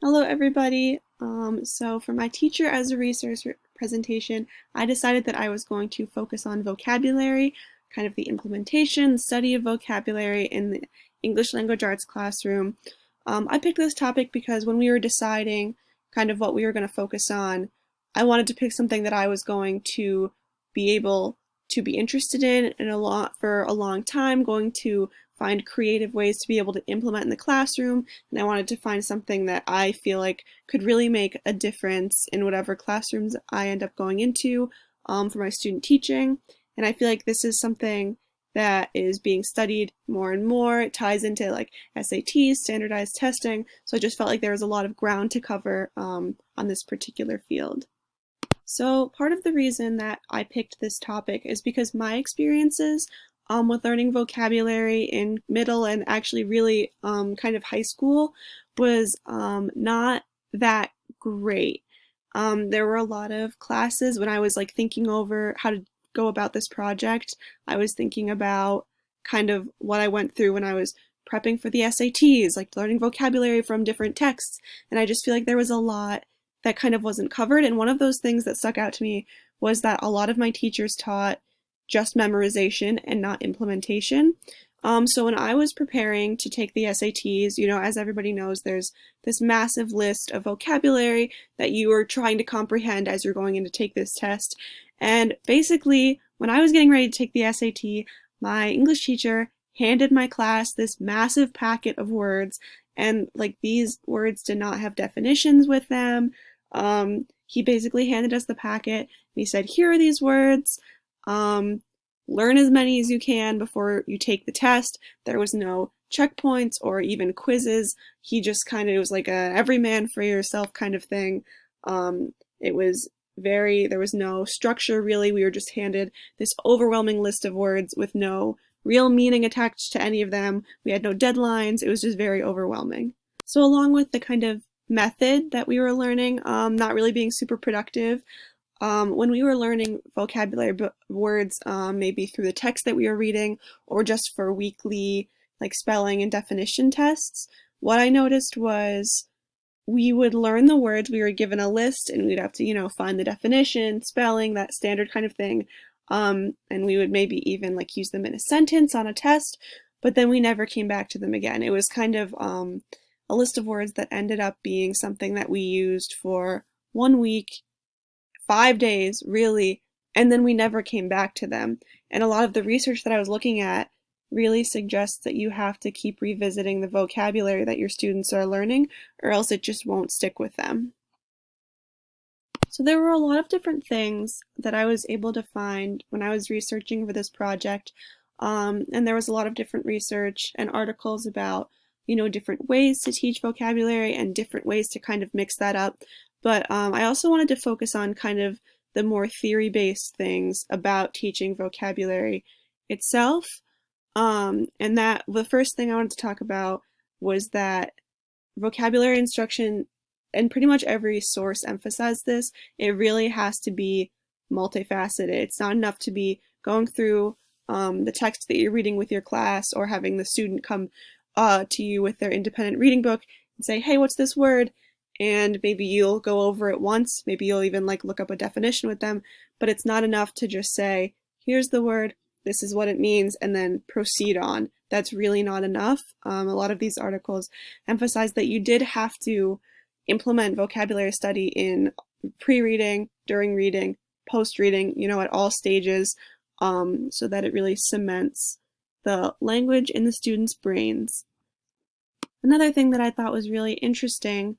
Hello, everybody. So for my teacher as a resource presentation, I decided that I was going to focus on vocabulary, kind of the implementation, study of vocabulary in the English language arts classroom. I picked this topic because when we were deciding kind of what we were going to focus on, I wanted to pick something that I was going to be able to be interested in for a long time, going to find creative ways to be able to implement in the classroom, and I wanted to find something that I feel like could really make a difference in whatever classrooms I end up going into for my student teaching. And I feel like this is something that is being studied more and more. It ties into like SATs, standardized testing. So I just felt like there was a lot of ground to cover on this particular field. So part of the reason that I picked this topic is because my experiences with learning vocabulary in middle and actually really kind of high school was not that great. There were a lot of classes when I was like thinking over how to go about this project. I was thinking about kind of what I went through when I was prepping for the SATs, like learning vocabulary from different texts, and I just feel like there was a lot that kind of wasn't covered. And one of those things that stuck out to me was that a lot of my teachers taught just memorization and not implementation. So when I was preparing to take the SATs, as everybody knows, there's this massive list of vocabulary that you are trying to comprehend as you're going in to take this test. And basically, when I was getting ready to take the SAT, my English teacher handed my class this massive packet of words, and like these words did not have definitions with them. He basically handed us the packet and he said, here are these words. Learn as many as you can before you take the test. There was no checkpoints or even quizzes. He just kind of, it was like a every man for yourself kind of thing. It was there was no structure really. We were just handed this overwhelming list of words with no real meaning attached to any of them. We had no deadlines. It was just very overwhelming. So along with the kind of method that we were learning, not really being super productive, when we were learning vocabulary words, maybe through the text that we were reading or just for weekly like spelling and definition tests, what I noticed was we would learn the words, we were given a list and we'd have to, find the definition, spelling, that standard kind of thing. And we would maybe even like use them in a sentence on a test, but then we never came back to them again. It was kind of a list of words that ended up being something that we used for 1 week, 5 days, really, and then we never came back to them. And a lot of the research that I was looking at really suggests that you have to keep revisiting the vocabulary that your students are learning, or else it just won't stick with them. So there were a lot of different things that I was able to find when I was researching for this project. And there was a lot of different research and articles about, different ways to teach vocabulary and different ways to kind of mix that up. But I also wanted to focus on kind of the more theory-based things about teaching vocabulary itself. And that the first thing I wanted to talk about was that vocabulary instruction, and pretty much every source emphasized this, it really has to be multifaceted. It's not enough to be going through the text that you're reading with your class or having the student come to you with their independent reading book and say, hey, what's this word? And maybe you'll go over it once, maybe you'll even like look up a definition with them, but it's not enough to just say, here's the word, this is what it means, and then proceed on. That's really not enough. A lot of these articles emphasize that you did have to implement vocabulary study in pre-reading, during reading, post-reading, at all stages, so that it really cements the language in the students' brains. Another thing that I thought was really interesting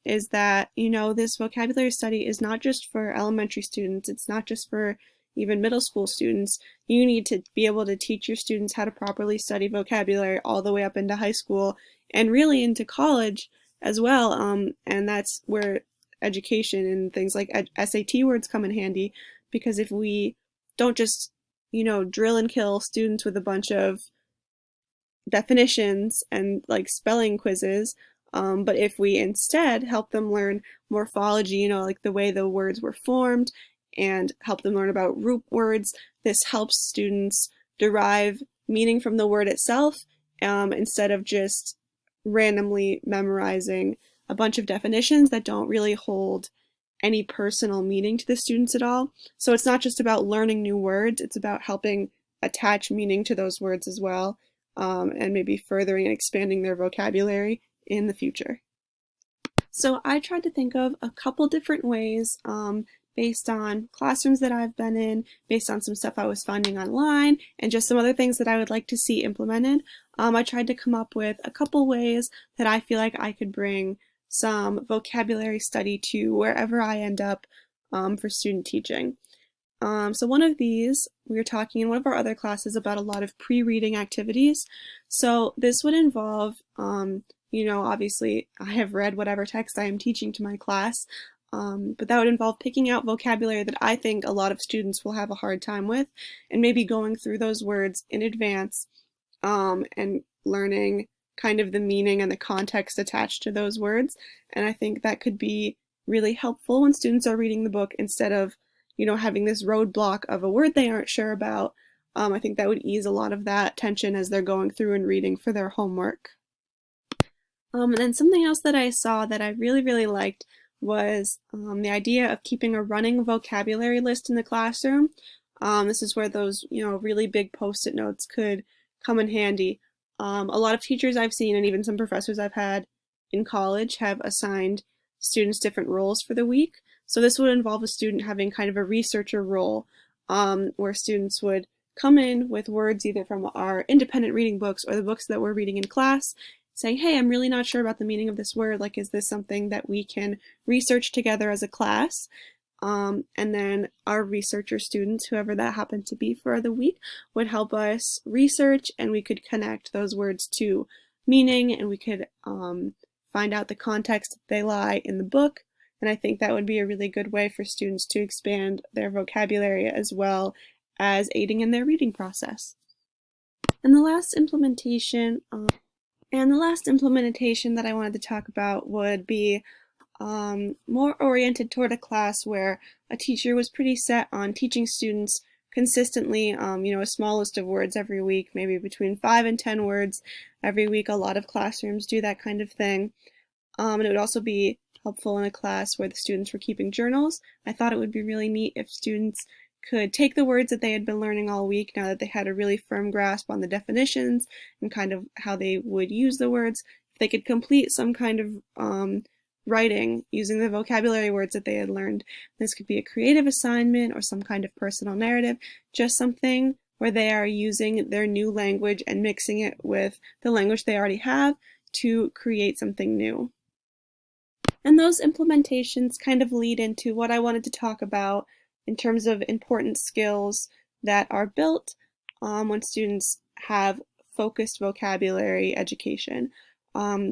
is that, this vocabulary study is not just for elementary students, it's not just for even middle school students. You need to be able to teach your students how to properly study vocabulary all the way up into high school and really into college as well. And that's where education and things like SAT words come in handy, because if we don't just, drill and kill students with a bunch of definitions and like spelling quizzes, but if we instead help them learn morphology, like the way the words were formed, and help them learn about root words, this helps students derive meaning from the word itself, instead of just randomly memorizing a bunch of definitions that don't really hold any personal meaning to the students at all. So it's not just about learning new words, it's about helping attach meaning to those words as well, and maybe furthering and expanding their vocabulary in the future. So I tried to think of a couple different ways, based on classrooms that I've been in, based on some stuff I was finding online, and just some other things that I would like to see implemented. I tried to come up with a couple ways that I feel like I could bring some vocabulary study to wherever I end up for student teaching. So one of these, we were talking in one of our other classes about a lot of pre-reading activities. So this would involve, obviously I have read whatever text I am teaching to my class, but that would involve picking out vocabulary that I think a lot of students will have a hard time with, and maybe going through those words in advance, and learning kind of the meaning and the context attached to those words. And I think that could be really helpful when students are reading the book instead of, having this roadblock of a word they aren't sure about. I think that would ease a lot of that tension as they're going through and reading for their homework. And then something else that I saw that I really, really liked was the idea of keeping a running vocabulary list in the classroom. This is where those, really big post-it notes could come in handy. A lot of teachers I've seen, and even some professors I've had in college, have assigned students different roles for the week. So this would involve a student having kind of a researcher role, where students would come in with words either from our independent reading books or the books that we're reading in class, saying, hey, I'm really not sure about the meaning of this word. Like, is this something that we can research together as a class? And then our researcher students, whoever that happened to be for the week, would help us research, and we could connect those words to meaning, and we could find out the context that they lie in the book. And I think that would be a really good way for students to expand their vocabulary as well as aiding in their reading process. And the last implementation that I wanted to talk about would be more oriented toward a class where a teacher was pretty set on teaching students consistently, a small list of words every week, maybe between 5 and 10 words every week. A lot of classrooms do that kind of thing. And it would also be helpful in a class where the students were keeping journals. I thought it would be really neat if students could take the words that they had been learning all week, now that they had a really firm grasp on the definitions and kind of how they would use the words, if they could complete some kind of writing using the vocabulary words that they had learned. This could be a creative assignment or some kind of personal narrative, just something where they are using their new language and mixing it with the language they already have to create something new. And those implementations kind of lead into what I wanted to talk about in terms of important skills that are built when students have focused vocabulary education.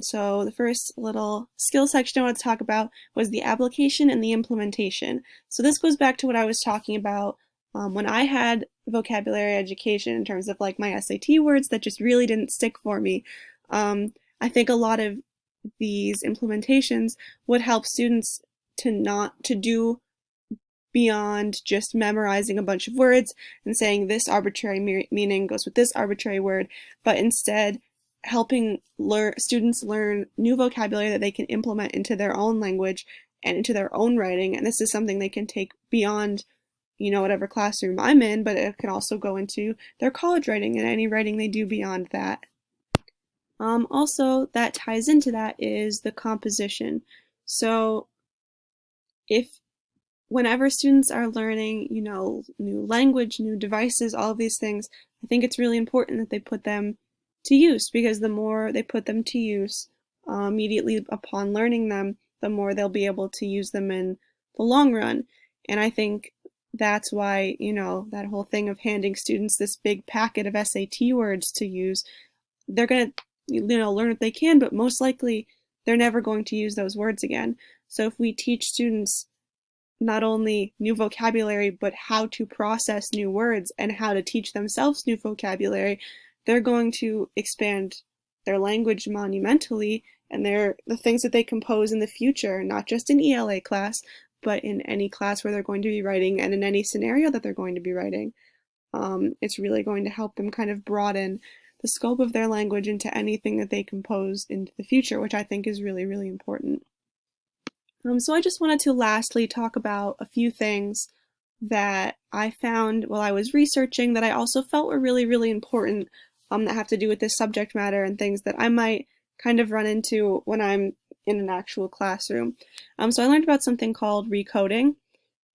So the first little skill section I want to talk about was the application and the implementation. So this goes back to what I was talking about when I had vocabulary education in terms of like my SAT words that just really didn't stick for me. I think a lot of these implementations would help students to do beyond just memorizing a bunch of words and saying this arbitrary meaning goes with this arbitrary word, but instead helping students learn new vocabulary that they can implement into their own language and into their own writing. And this is something they can take beyond, whatever classroom I'm in, but it can also go into their college writing and any writing they do beyond that. Also, that ties into that is the composition. So whenever students are learning, new language, new devices, all of these things, I think it's really important that they put them to use, because the more they put them to use immediately upon learning them, the more they'll be able to use them in the long run. And I think that's why, that whole thing of handing students this big packet of SAT words to use, they're going to, learn what they can, but most likely they're never going to use those words again. So if we teach students not only new vocabulary, but how to process new words and how to teach themselves new vocabulary, they're going to expand their language monumentally, and the things that they compose in the future, not just in ELA class, but in any class where they're going to be writing and in any scenario that they're going to be writing. It's really going to help them kind of broaden the scope of their language into anything that they compose into the future, which I think is really, really important. So I just wanted to lastly talk about a few things that I found while I was researching that I also felt were really, really important, that have to do with this subject matter and things that I might kind of run into when I'm in an actual classroom. So I learned about something called recoding,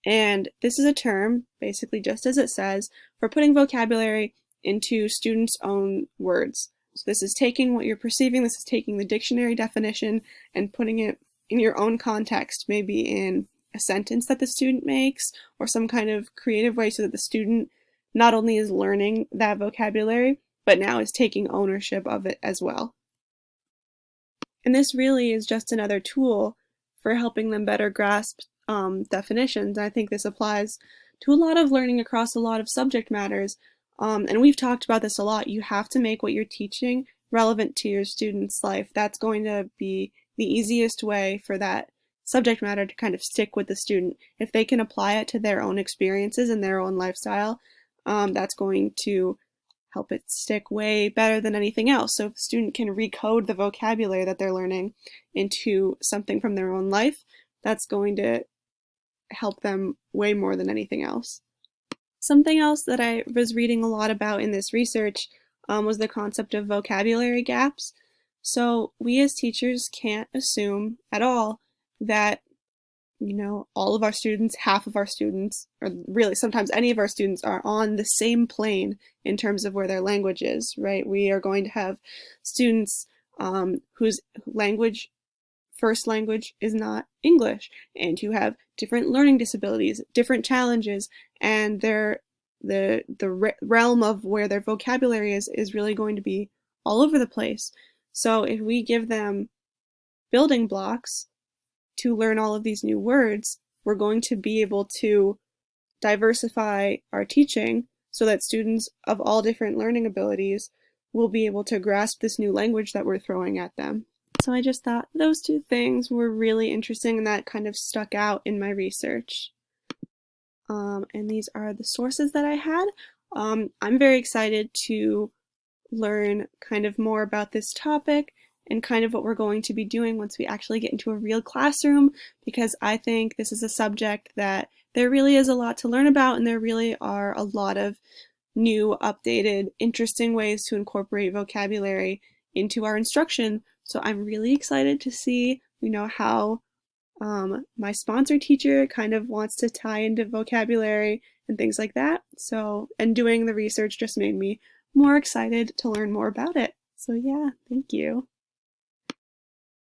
and this is a term, basically just as it says, for putting vocabulary into students' own words. So this is taking what you're perceiving, this is taking the dictionary definition and putting it in your own context, maybe in a sentence that the student makes or some kind of creative way so that the student not only is learning that vocabulary, but now is taking ownership of it as well. And this really is just another tool for helping them better grasp definitions. I think this applies to a lot of learning across a lot of subject matters. And we've talked about this a lot. You have to make what you're teaching relevant to your student's life. That's going to be the easiest way for that subject matter to kind of stick with the student. If they can apply it to their own experiences and their own lifestyle, that's going to help it stick way better than anything else. So if the student can recode the vocabulary that they're learning into something from their own life, that's going to help them way more than anything else. Something else that I was reading a lot about in this research was the concept of vocabulary gaps. So we as teachers can't assume at all that, all of our students, half of our students, or really sometimes any of our students are on the same plane in terms of where their language is, right? We are going to have students whose first language is not English, and who have different learning disabilities, different challenges, and the realm of where their vocabulary is really going to be all over the place. So if we give them building blocks to learn all of these new words, we're going to be able to diversify our teaching so that students of all different learning abilities will be able to grasp this new language that we're throwing at them. So I just thought those two things were really interesting and that kind of stuck out in my research. And these are the sources that I had. I'm very excited to learn kind of more about this topic and kind of what we're going to be doing once we actually get into a real classroom, because I think this is a subject that there really is a lot to learn about, and there really are a lot of new, updated, interesting ways to incorporate vocabulary into our instruction. So I'm really excited to see, how my sponsor teacher kind of wants to tie into vocabulary and things like that. So, and doing the research just made me more excited to learn more about it. So yeah, thank you.